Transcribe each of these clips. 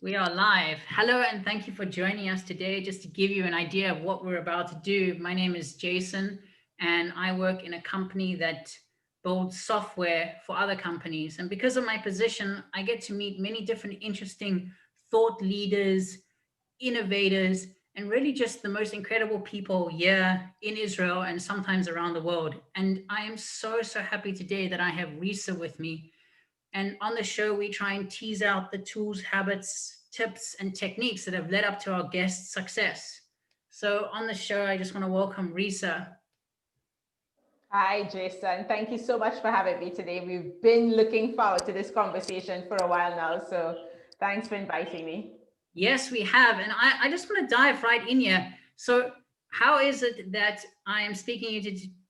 We are live. Hello, and thank you for joining us today. Just to give you an idea of what we're about to do, my name is Jason, and I work in a company that builds software for other companies. And because of my position, I get to meet many different interesting thought leaders, innovators, and really just the most incredible people here in Israel and sometimes around the world. And I am so happy today that I have Risa with me, and on the show, we try and tease out the tools, habits, tips, and techniques that have led up to our guests' success. So, on the show, I just want to welcome Risa. Hi, Jason. Thank you so much for having me today. We've been looking forward to this conversation for a while now. So thanks for inviting me. Yes, we have. And I just want to dive right in here. So, how is it that I am speaking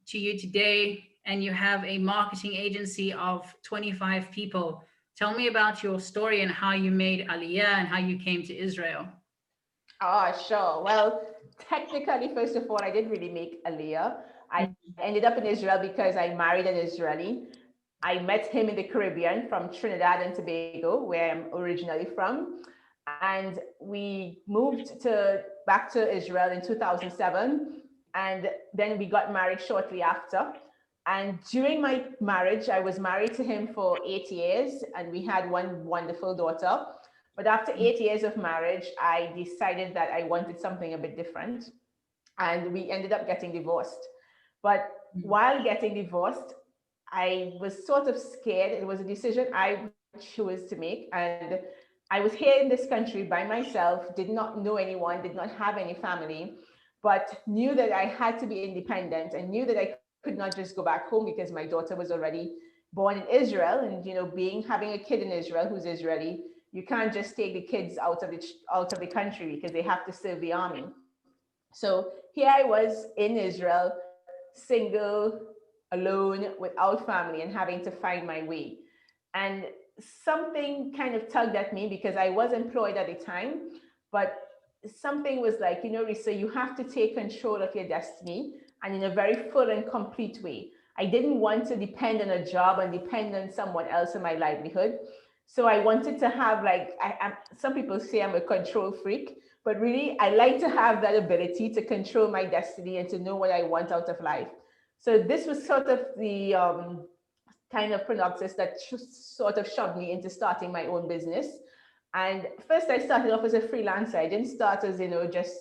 to you today and you have a marketing agency of 25 people? Tell me about your story and how you made Aliyah and how you came to Israel. Oh, sure. Well, technically, first of all, I didn't really make Aliyah. I ended up in Israel because I married an Israeli. I met him in the Caribbean from Trinidad and Tobago, where I'm originally from. And we moved back to Israel in 2007. And then we got married shortly after. And during my marriage, I was married to him for 8 years, and we had one wonderful daughter. But after 8 years of marriage, I decided that I wanted something a bit different. And we ended up getting divorced. But while getting divorced, I was sort of scared. It was a decision I chose to make. And I was here in this country by myself, did not know anyone, did not have any family, but knew that I had to be independent and knew that I could not just go back home because my daughter was already born in Israel. And, being having a kid in Israel who's Israeli, you can't just take the kids out of the country because they have to serve the army. So here I was in Israel, single, alone, without family, and having to find my way. And something kind of tugged at me because I was employed at the time, but something was like, Risa, you have to take control of your destiny and in a very full and complete way. I didn't want to depend on a job and depend on someone else in my livelihood. So I wanted to have like, some people say I'm a control freak, but really I like to have that ability to control my destiny and to know what I want out of life. So this was sort of the kind of synopsis that sort of shoved me into starting my own business. And first, I started off as a freelancer. I didn't start as, just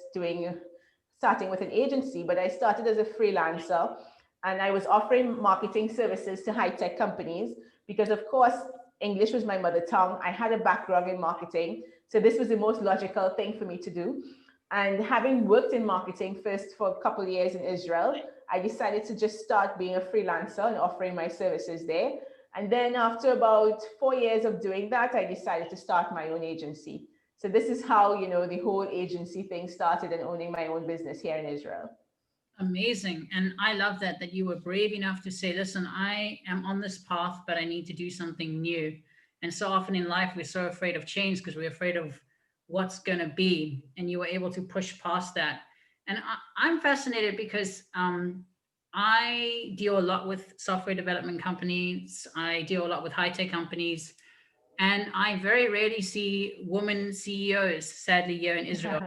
starting with an agency, but I started as a freelancer and I was offering marketing services to high tech companies because, of course, English was my mother tongue. I had a background in marketing. So this was the most logical thing for me to do. And having worked in marketing first for a couple of years in Israel, I decided to just start being a freelancer and offering my services there. And then after about 4 years of doing that, I decided to start my own agency. So this is how, the whole agency thing started and owning my own business here in Israel. Amazing. And I love that you were brave enough to say, listen, I am on this path, but I need to do something new. And so often in life, we're so afraid of change because we're afraid of what's going to be. And you were able to push past that. And I'm fascinated because I deal a lot with software development companies, I deal a lot with high tech companies. And I very rarely see women CEOs, sadly, here in Israel,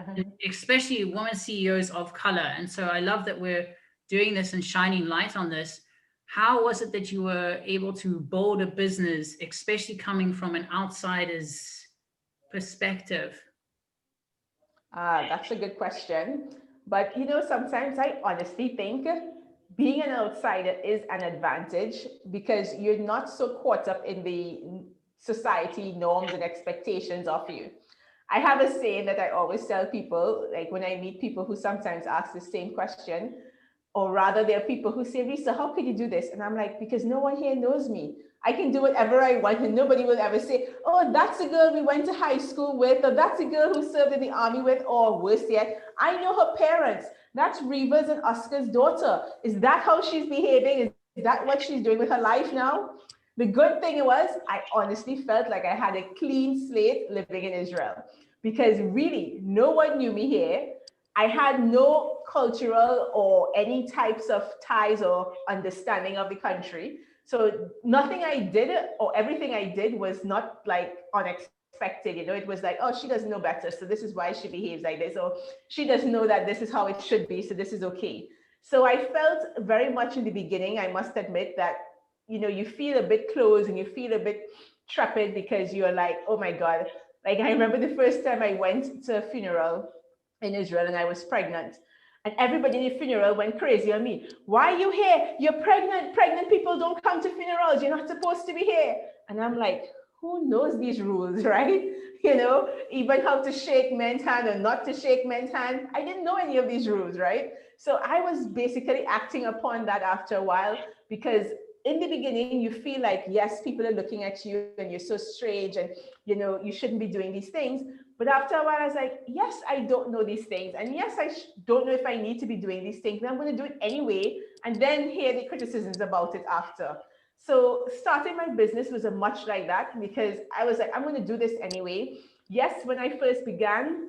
especially women CEOs of color. And so I love that we're doing this and shining light on this. How was it that you were able to build a business, especially coming from an outsider's perspective? That's a good question. But sometimes I honestly think being an outsider is an advantage because you're not so caught up in the society norms and expectations of you. I have a saying that I always tell people, like when I meet people who sometimes ask the same question, or rather, there are people who say, Risa, how could you do this? And I'm like, because no one here knows me. I can do whatever I want, and nobody will ever say, oh, that's a girl we went to high school with, or that's a girl who served in the army with, or worse yet, I know her parents. That's Reva's and Oscar's daughter. Is that how she's behaving? Is that what she's doing with her life now? The good thing was, I honestly felt like I had a clean slate living in Israel because really no one knew me here. I had no cultural or any types of ties or understanding of the country. So nothing I did or everything I did was not like unexpected. expected. It was like, oh, she doesn't know better, so this is why she behaves like this, or she doesn't know that this is how it should be, so this is okay. So I felt very much in the beginning, I must admit, that you feel a bit closed and you feel a bit trepid, because you're like, oh my God. Like, I remember the first time I went to a funeral in Israel and I was pregnant. And everybody in the funeral went crazy on me. Why are you here? You're pregnant. Pregnant people don't come to funerals. You're not supposed to be here. And I'm like, who knows these rules, right? Even how to shake men's hand or not to shake men's hand. I didn't know any of these rules, right? So I was basically acting upon that after a while, because in the beginning, you feel like, yes, people are looking at you and you're so strange and, you shouldn't be doing these things. But after a while, I was like, yes, I don't know these things. And yes, I don't know if I need to be doing these things. And I'm going to do it anyway, and then hear the criticisms about it after. So starting my business was a much like that, because I was like, I'm going to do this anyway. Yes, when I first began,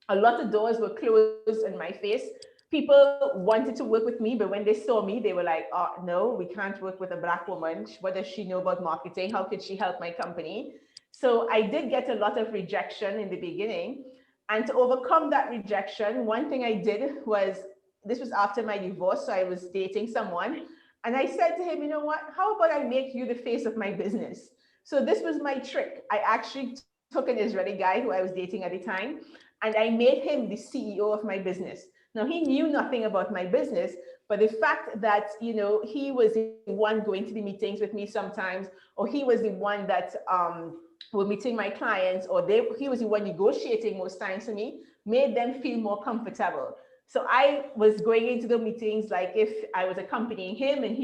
a lot of doors were closed in my face. People wanted to work with me, but when they saw me, they were like, oh, no, we can't work with a Black woman. What does she know about marketing? How could she help my company? So I did get a lot of rejection in the beginning. And to overcome that rejection, one thing I did was, this was after my divorce, so I was dating someone. And I said to him, you know what, how about I make you the face of my business? So this was my trick. I actually took an Israeli guy who I was dating at the time, and I made him the CEO of my business. Now, he knew nothing about my business, but the fact that, he was the one going to the meetings with me sometimes, or he was the one that were meeting my clients, or he was the one negotiating most times for me, made them feel more comfortable. So I was going into the meetings like if I was accompanying him and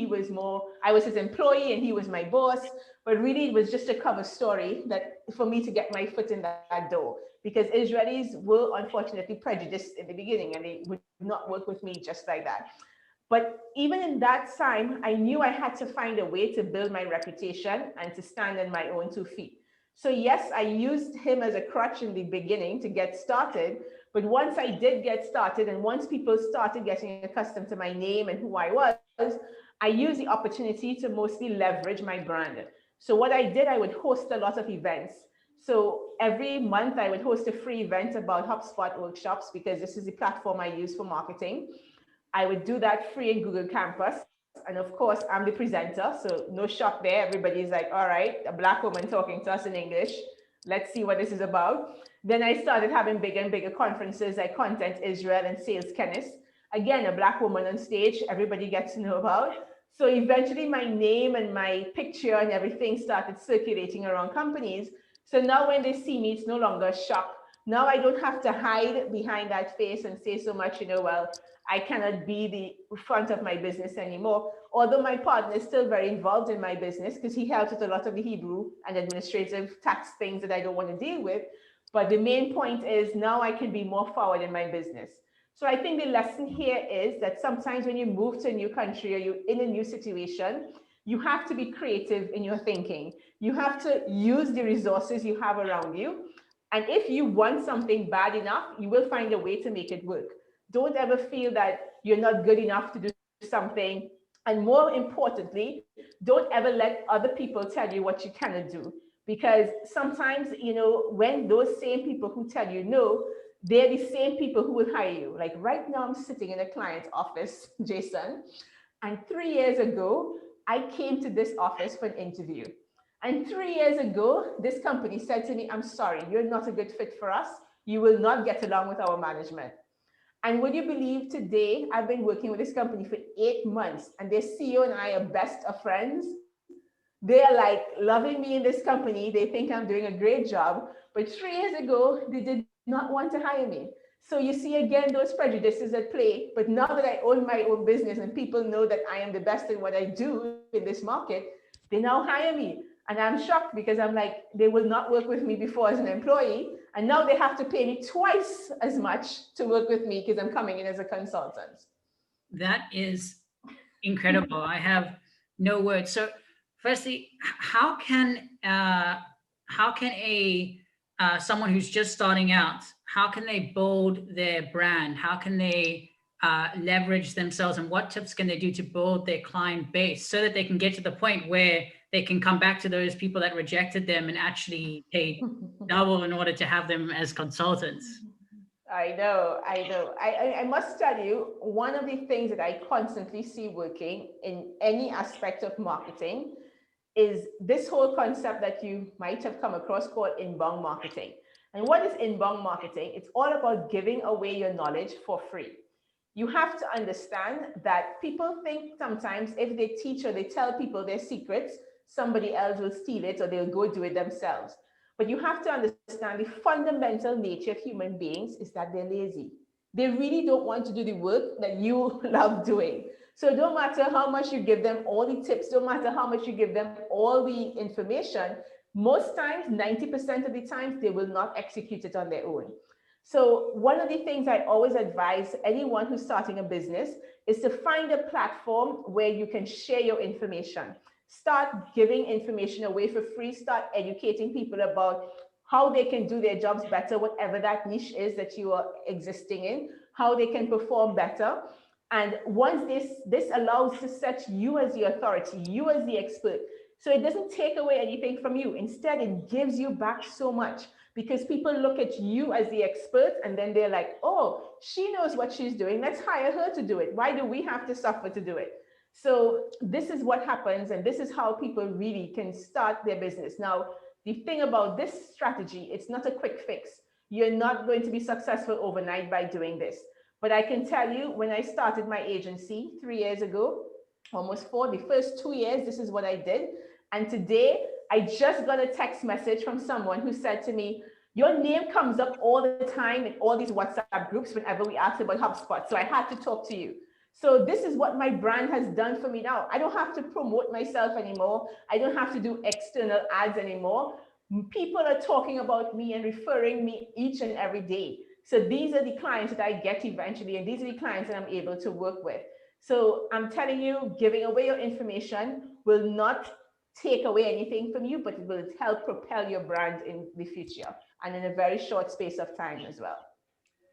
I was his employee and he was my boss. But really, it was just a cover story that for me to get my foot in that door, because Israelis were unfortunately prejudiced in the beginning and they would not work with me just like that. But even in that time, I knew I had to find a way to build my reputation and to stand on my own 2 feet. So yes, I used him as a crutch in the beginning to get started. But once I did get started, and once people started getting accustomed to my name and who I was, I used the opportunity to mostly leverage my brand. So what I did, I would host a lot of events. So every month I would host a free event about HubSpot workshops, because this is the platform I use for marketing. I would do that free in Google Campus. And of course, I'm the presenter, so no shock there. Everybody's like, all right, a Black woman talking to us in English. Let's see what this is about. Then I started having bigger and bigger conferences like Content Israel and Sales Kennis. Again, a Black woman on stage, everybody gets to know about. So eventually my name and my picture and everything started circulating around companies. So now when they see me, it's no longer a shock. Now I don't have to hide behind that face and say so much, well, I cannot be the front of my business anymore. Although my partner is still very involved in my business, because he helps with a lot of the Hebrew and administrative tax things that I don't want to deal with. But the main point is now I can be more forward in my business. So I think the lesson here is that sometimes when you move to a new country or you're in a new situation, you have to be creative in your thinking. You have to use the resources you have around you. And if you want something bad enough, you will find a way to make it work. Don't ever feel that you're not good enough to do something. And more importantly, don't ever let other people tell you what you cannot do. Because sometimes, when those same people who tell you no, they're the same people who will hire you. Like right now, I'm sitting in a client's office, Jason, and 3 years ago, I came to this office for an interview. And 3 years ago, this company said to me, I'm sorry, you're not a good fit for us. You will not get along with our management. And would you believe today, I've been working with this company for 8 months, and their CEO and I are best of friends. They are like loving me in this company. They think I'm doing a great job. But 3 years ago, they did not want to hire me. So you see, again, those prejudices at play. But now that I own my own business and people know that I am the best in what I do in this market, they now hire me. And I'm shocked, because I'm like, they will not work with me before as an employee. And now they have to pay me twice as much to work with me because I'm coming in as a consultant. That is incredible. I have no words. So firstly, how can a someone who's just starting out, how can they build their brand? How can they leverage themselves, and what tips can they do to build their client base so that they can get to the point where they can come back to those people that rejected them and actually pay double in order to have them as consultants. I know, I know. I must tell you, one of the things that I constantly see working in any aspect of marketing is this whole concept that you might have come across called inbound marketing. And what is inbound marketing? It's all about giving away your knowledge for free. You have to understand that people think sometimes if they teach or they tell people their secrets, somebody else will steal it or they'll go do it themselves. But you have to understand the fundamental nature of human beings is that they're lazy. They really don't want to do the work that you love doing. So no matter how much you give them all the tips, no matter how much you give them all the information, most times, 90% of the times, they will not execute it on their own. So one of the things I always advise anyone who's starting a business is to find a platform where you can share your information. Start giving information away for free. Start educating people about how they can do their jobs better, whatever that niche is that you are existing in, how they can perform better. And once this allows to set you as the authority, you as the expert. So it doesn't take away anything from you. Instead, it gives you back so much because people look at you as the expert and then they're like, oh, she knows what she's doing. Let's hire her to do it. Why do we have to suffer to do it? So this is what happens. And this is how people really can start their business. Now, the thing about this strategy, it's not a quick fix. You're not going to be successful overnight by doing this. But I can tell you, when I started my agency 3 years ago, almost 4, the first 2 years, this is what I did. And today, I just got a text message from someone who said to me, your name comes up all the time in all these WhatsApp groups whenever we ask about HubSpot. So I had to talk to you. So this is what my brand has done for me now. I don't have to promote myself anymore. I don't have to do external ads anymore. People are talking about me and referring me each and every day. So these are the clients that I get eventually, and these are the clients that I'm able to work with. So I'm telling you, giving away your information will not take away anything from you, but it will help propel your brand in the future and in a very short space of time as well.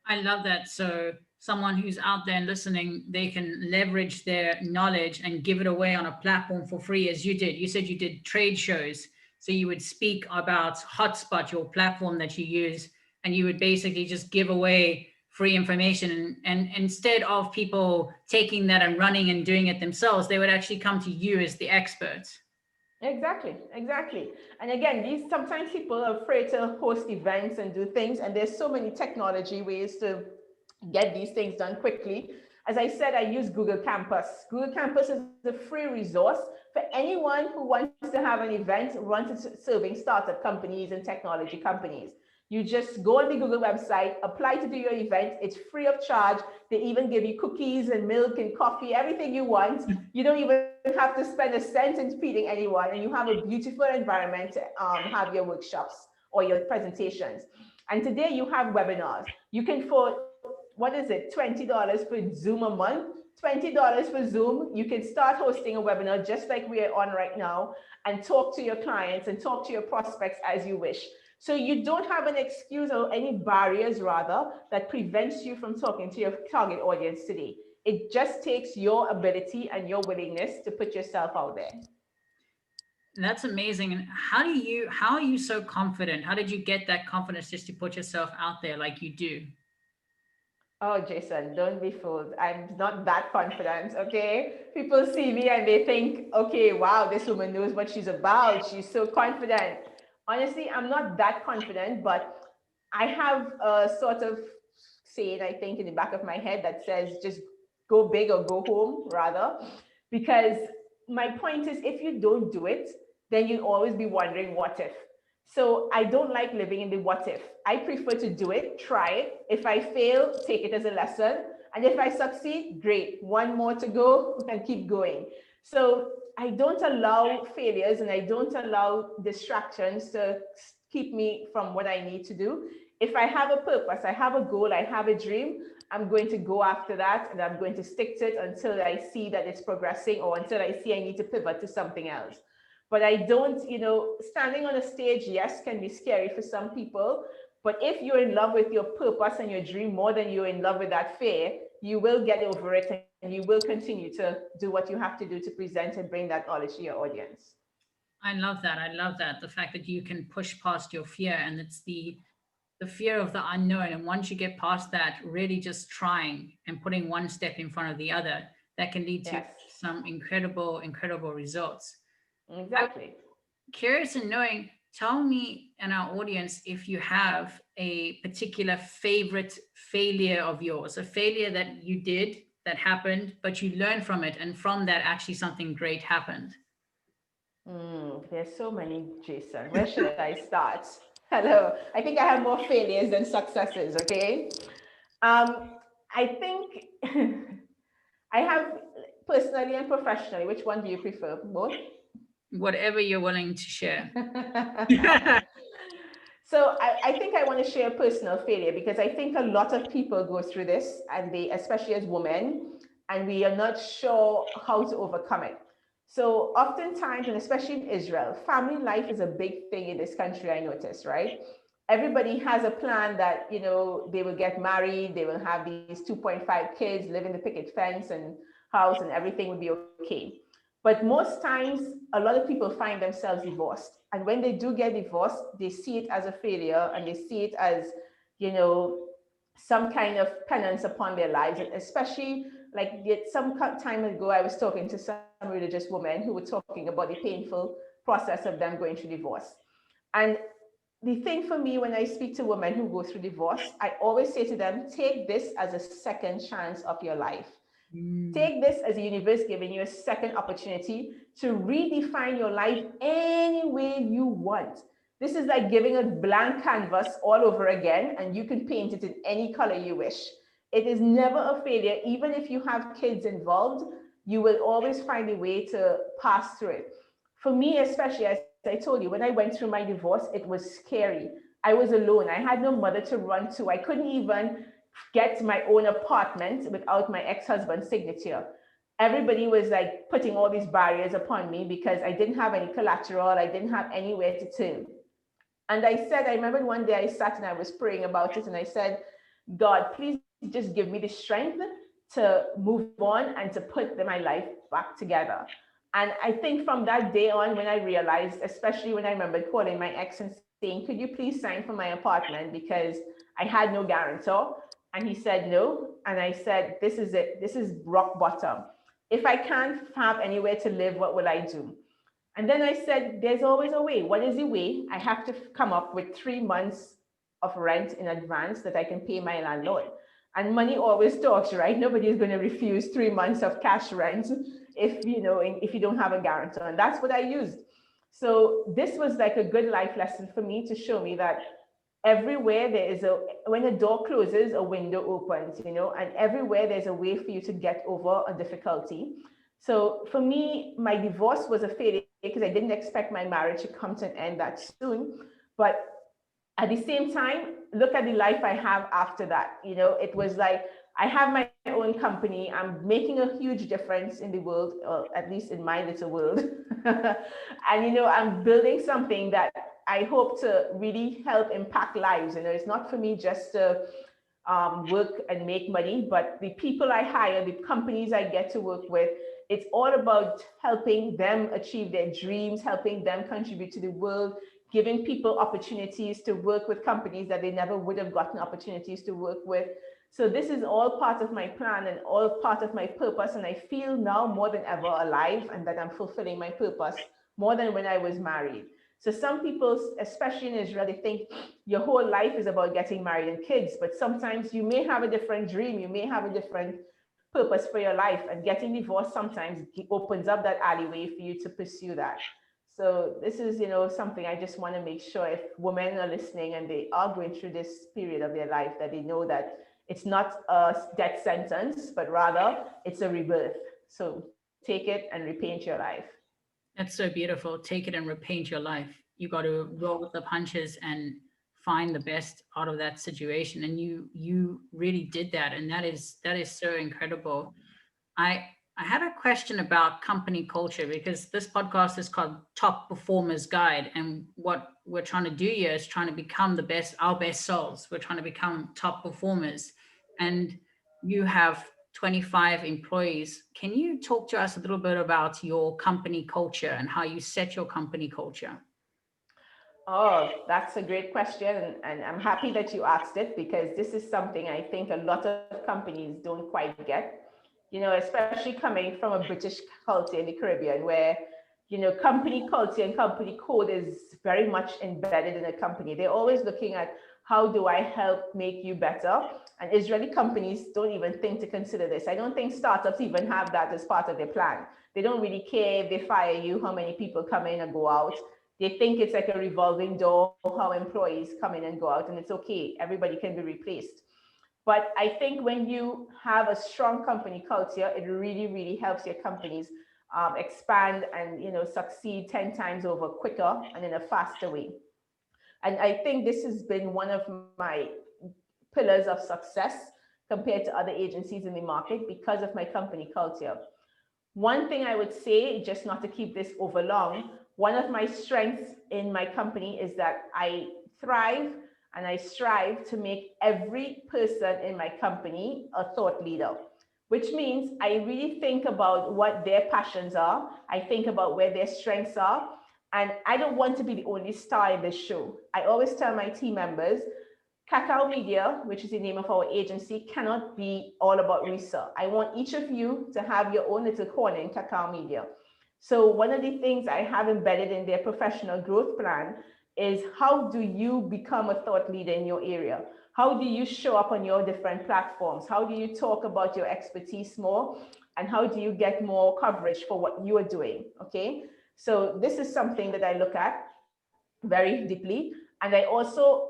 I love that. So someone who's out there and listening, they can leverage their knowledge and give it away on a platform for free, as you did. You said you did trade shows. So you would speak about Hotspot, your platform that you use, and you would basically just give away free information. And instead of people taking that and running and doing it themselves, they would actually come to you as the experts. Exactly, exactly. And again, these sometimes people are afraid to host events and do things, and there's so many technology ways to get these things done quickly. As I said, I use Google Campus. Google Campus is a free resource for anyone who wants to have an event, wants to serving startup companies and technology companies. You just go on the Google website, apply to do your event. It's free of charge. They even give you cookies and milk and coffee, everything you want. You don't even have to spend a cent in feeding anyone, and you have a beautiful environment to have your workshops or your presentations. And today you have webinars. You can, for what is it, $20 for Zoom a month, $20 for Zoom. You can start hosting a webinar just like we are on right now and talk to your clients and talk to your prospects as you wish. So you don't have an excuse or any barriers rather that prevents you from talking to your target audience today. It just takes your ability and your willingness to put yourself out there. That's amazing. And how are you so confident? How did you get that confidence just to put yourself out there like you do? Oh, Jason, don't be fooled. I'm not that confident, okay? People see me and they think, okay, wow, this woman knows what she's about. She's so confident. Honestly, I'm not that confident, but I have a sort of saying, I think, in the back of my head that says just go big or go home, rather. Because my point is, if you don't do it, then you'll always be wondering, what if? So I don't like living in the what if. I prefer to do it, try it. If I fail, take it as a lesson. And if I succeed, great. One more to go and keep going. So I don't allow failures and I don't allow distractions to keep me from what I need to do. If I have a purpose, I have a goal, I have a dream, I'm going to go after that and I'm going to stick to it until I see that it's progressing or until I see I need to pivot to something else. But I don't, standing on a stage, yes, can be scary for some people. But if you're in love with your purpose and your dream more than you're in love with that fear, you will get over it and you will continue to do what you have to do to present and bring that knowledge to your audience. I love that. I love that. The fact that you can push past your fear, and it's the fear of the unknown. And once you get past that, really just trying and putting one step in front of the other, that can lead to Yes, some incredible, incredible results. I'm exactly. curious in knowing, tell me and our audience if you have a particular favorite failure of yours, a failure that you did that happened, but you learned from it. And from that, actually something great happened. There's so many, Jason. Where should I start? Hello. I think I have more failures than successes, okay? Um, I think I have personally and professionally. Which one do you prefer? Both? Whatever you're willing to share. So I think I want to share personal failure because I think a lot of people go through this and they, especially as women, and we are not sure how to overcome it. So oftentimes, and especially in Israel, family life is a big thing in this country, I notice, right? Everybody has a plan that, they will get married, they will have these 2.5 kids, live in the picket fence and house, and everything will be okay. But most times, a lot of people find themselves divorced. And when they do get divorced, they see it as a failure and they see it as, you know, some kind of penance upon their lives. And especially like some time ago, I was talking to some religious women who were talking about the painful process of them going through divorce. And the thing for me when I speak to women who go through divorce, I always say to them, take this as a second chance of your life. Mm. Take this as a universe giving you a second opportunity to redefine your life any way you want. This is like giving a blank canvas all over again, and you can paint it in any color you wish. It is never a failure. Even if you have kids involved, you will always find a way to pass through it. For me, especially, as I told you, when I went through my divorce, it was scary. I was alone. I had no mother to run to. I couldn't even get my own apartment without my ex-husband's signature. Everybody was like putting all these barriers upon me because I didn't have any collateral, I didn't have anywhere to turn. And I said, I remember one day I sat and I was praying about it, and I said, God, please just give me the strength to move on and to put my life back together. And I think from that day on, when I realized, especially when I remember calling my ex and saying, could you please sign for my apartment because I had no guarantor? And he said no. And I said, this is it. This is rock bottom. If I can't have anywhere to live, what will I do? And then I said, there's always a way. What is the way? I have to come up with 3 months of rent in advance that I can pay my landlord. And money always talks, right? Nobody is going to refuse 3 months of cash rent if you don't have a guarantor. And that's what I used. So this was like a good life lesson for me to show me that everywhere there is when a door closes, a window opens, and everywhere there's a way for you to get over a difficulty. So for me, my divorce was a failure because I didn't expect my marriage to come to an end that soon. But at the same time, look at the life I have after that. It was like I have my own company. I'm making a huge difference in the world, or at least in my little world. And I'm building something that I hope to really help impact lives. It's not for me just to work and make money, but the people I hire, the companies I get to work with, it's all about helping them achieve their dreams, helping them contribute to the world, giving people opportunities to work with companies that they never would have gotten opportunities to work with. So this is all part of my plan and all part of my purpose. And I feel now more than ever alive and that I'm fulfilling my purpose more than when I was married. So some people, especially in Israel, they think your whole life is about getting married and kids, but sometimes you may have a different dream, you may have a different purpose for your life, and getting divorced sometimes opens up that alleyway for you to pursue that. So this is, something I just want to make sure if women are listening and they are going through this period of their life, that they know that it's not a death sentence, but rather it's a rebirth. So take it and repaint your life. That's so beautiful. Take it and repaint your life. You got to roll with the punches and find the best out of that situation. And you really did that. And that is so incredible. I I had a question about company culture because this podcast is called Top Performers Guide, and what we're trying to do here is trying to become our best selves. We're trying to become top performers, and you have 25 employees. Can you talk to us a little bit about your company culture and how you set your company culture? Oh, that's a great question. And I'm happy that you asked it because this is something I think a lot of companies don't quite get, especially coming from a British culture in the Caribbean where, company culture and company code is very much embedded in a company. They're always looking at how do I help make you better? And Israeli companies don't even think to consider this. I don't think startups even have that as part of their plan. They don't really care if they fire you, how many people come in and go out. They think it's like a revolving door, how employees come in and go out, and it's okay. Everybody can be replaced. But I think when you have a strong company culture, it really, really helps your companies expand and succeed 10 times over quicker and in a faster way. And I think this has been one of my pillars of success compared to other agencies in the market because of my company culture. One thing I would say, just not to keep this over long, one of my strengths in my company is that I thrive and I strive to make every person in my company a thought leader, which means I really think about what their passions are. I think about where their strengths are. And I don't want to be the only star in this show. I always tell my team members, Cacao Media, which is the name of our agency, cannot be all about Resa. I want each of you to have your own little corner in Cacao Media. So one of the things I have embedded in their professional growth plan is how do you become a thought leader in your area? How do you show up on your different platforms? How do you talk about your expertise more? And how do you get more coverage for what you are doing? Okay. So this is something that I look at very deeply. And I also,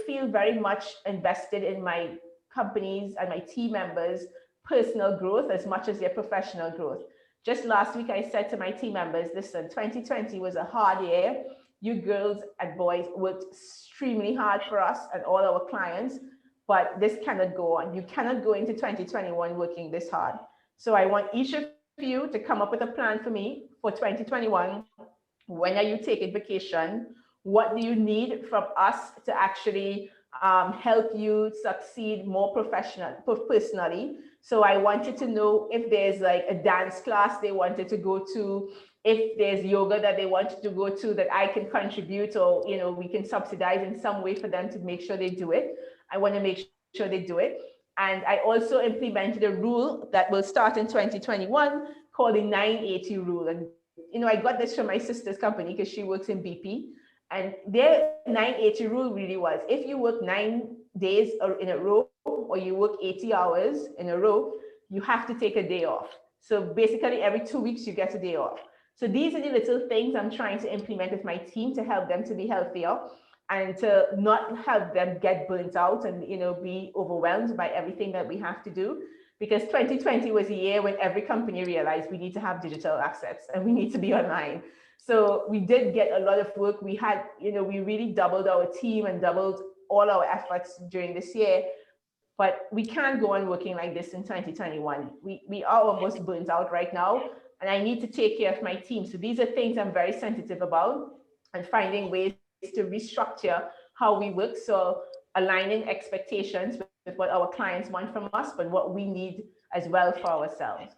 feel very much invested in my companies and my team members' personal growth as much as their professional growth. Just last week, I said to my team members, listen, 2020 was a hard year. You girls and boys worked extremely hard for us and all our clients, but this cannot go on. You cannot go into 2021 working this hard. So I want each of you to come up with a plan for me for 2021. When are you taking vacation? What do you need from us to actually help you succeed more personally? So I wanted to know if there's like a dance class they wanted to go to, if there's yoga that they wanted to go to that I can contribute or we can subsidize in some way for them to make sure they do it. I want to make sure they do it. And I also implemented a rule that will start in 2021 called the 980 rule. And I got this from my sister's company because she works in BP. And their 980 rule really was if you work 9 days in a row or you work 80 hours in a row, you have to take a day off. So basically, every 2 weeks, you get a day off. So these are the little things I'm trying to implement with my team to help them to be healthier and to not help them get burnt out and be overwhelmed by everything that we have to do. Because 2020 was a year when every company realized we need to have digital assets and we need to be online. So we did get a lot of work. We had, we really doubled our team and doubled all our efforts during this year. But we can't go on working like this in 2021. We are almost burnt out right now, and I need to take care of my team. So these are things I'm very sensitive about and finding ways to restructure how we work. So aligning expectations with what our clients want from us, but what we need as well for ourselves.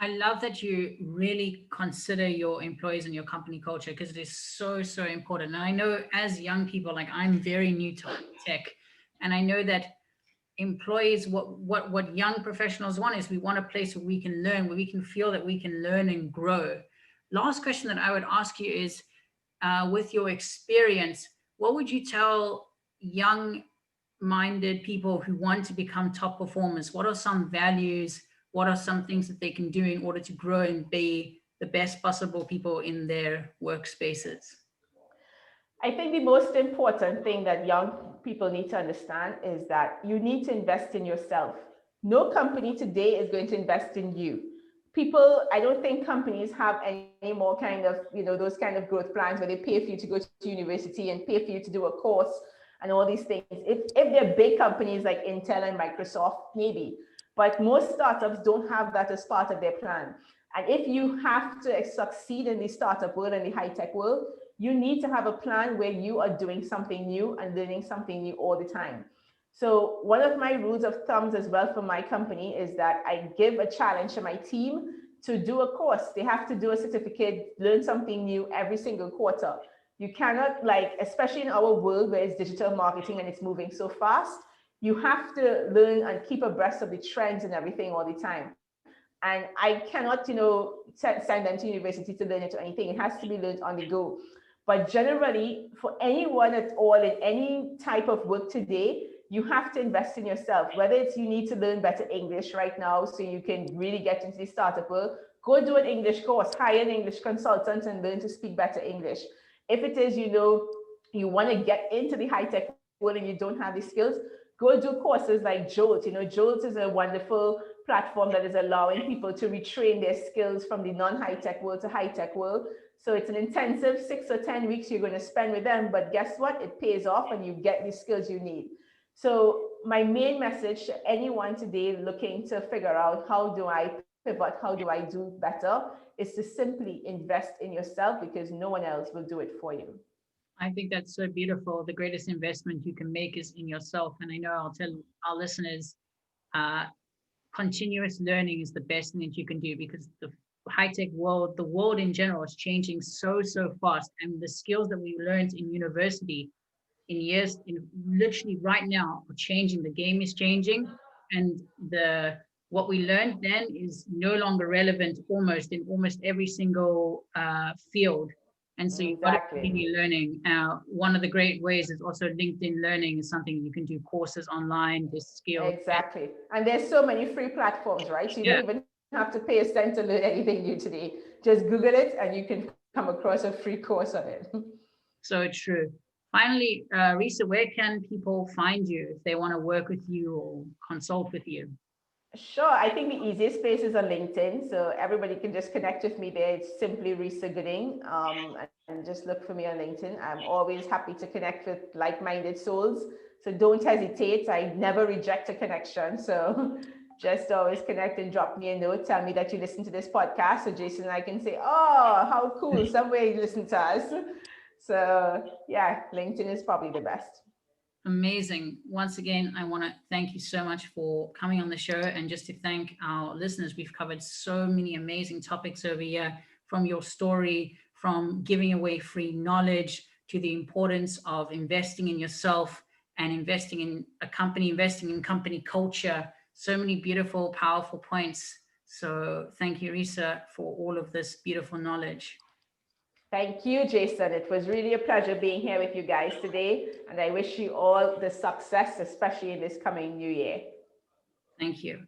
I love that you really consider your employees and your company culture because it is so, so important. And I know as young people, like I'm very new to tech, and I know that employees, what young professionals want is we want a place where we can learn, where we can feel that we can learn and grow. Last question that I would ask you is, with your experience, what would you tell young minded people who want to become top performers? What are some values? What are some things that they can do in order to grow and be the best possible people in their workspaces? I think the most important thing that young people need to understand is that you need to invest in yourself. No company today is going to invest in you. People, I don't think companies have any more kind of, those kind of growth plans where they pay for you to go to university and pay for you to do a course and all these things. If they're big companies like Intel and Microsoft, maybe, but most startups don't have that as part of their plan. And if you have to succeed in the startup world and the high-tech world, you need to have a plan where you are doing something new and learning something new all the time. So one of my rules of thumbs as well for my company is that I give a challenge to my team to do a course. They have to do a certificate, learn something new every single quarter. You cannot, like, especially in our world where it's digital marketing and it's moving so fast, you have to learn and keep abreast of the trends and everything all the time. And I cannot, send them to university to learn it or anything. It has to be learned on the go. But generally, for anyone at all in any type of work today, you have to invest in yourself. Whether it's you need to learn better English right now so you can really get into the startup world, go do an English course, hire an English consultant and learn to speak better English. If it is, you want to get into the high tech world and you don't have the skills, go do courses like Jolt. Jolt is a wonderful platform that is allowing people to retrain their skills from the non-high tech world to high tech world. So it's an intensive 6 or 10 weeks you're going to spend with them, but guess what? It pays off and you get the skills you need. So my main message to anyone today looking to figure out how do I pivot, how do I do better, is to simply invest in yourself because no one else will do it for you. I think that's so beautiful. The greatest investment you can make is in yourself. And I know I'll tell our listeners, uh, continuous learning is the best thing that you can do, because the high-tech world, the world in general, is changing so fast. And the skills that we learned in university in years, in literally right now, are changing. The game is changing, and the what we learned then is no longer relevant almost in almost every single field. And so you've got to Exactly. continue learning. One of the great ways is also LinkedIn Learning is something you can do courses online, this skill. Exactly. And there's so many free platforms, right? So you Yeah, don't even have to pay a cent to learn anything new today. Just Google it and you can come across a free course on it. so true. Finally, Risa, where can people find you if they want to work with you or consult with you? Sure. I think the easiest place is on LinkedIn. So everybody can just connect with me there. It's simply Risa Gooding. And just look for me on LinkedIn. I'm always happy to connect with like-minded souls. So don't hesitate. I never reject a connection. So just always connect and drop me a note. Tell me that you listen to this podcast. So Jason and I can say, oh, how cool. Somewhere you listen to us. So yeah, LinkedIn is probably the best. Amazing. Once again, I want to thank you so much for coming on the show. And just to thank our listeners, we've covered so many amazing topics over here, from your story, from giving away free knowledge, to the importance of investing in yourself and investing in a company, investing in company culture. So many beautiful, powerful points. So thank you, Risa, for all of this beautiful knowledge. Thank you, Jason. It was really a pleasure being here with you guys today. And I wish you all the success, especially in this coming new year. Thank you.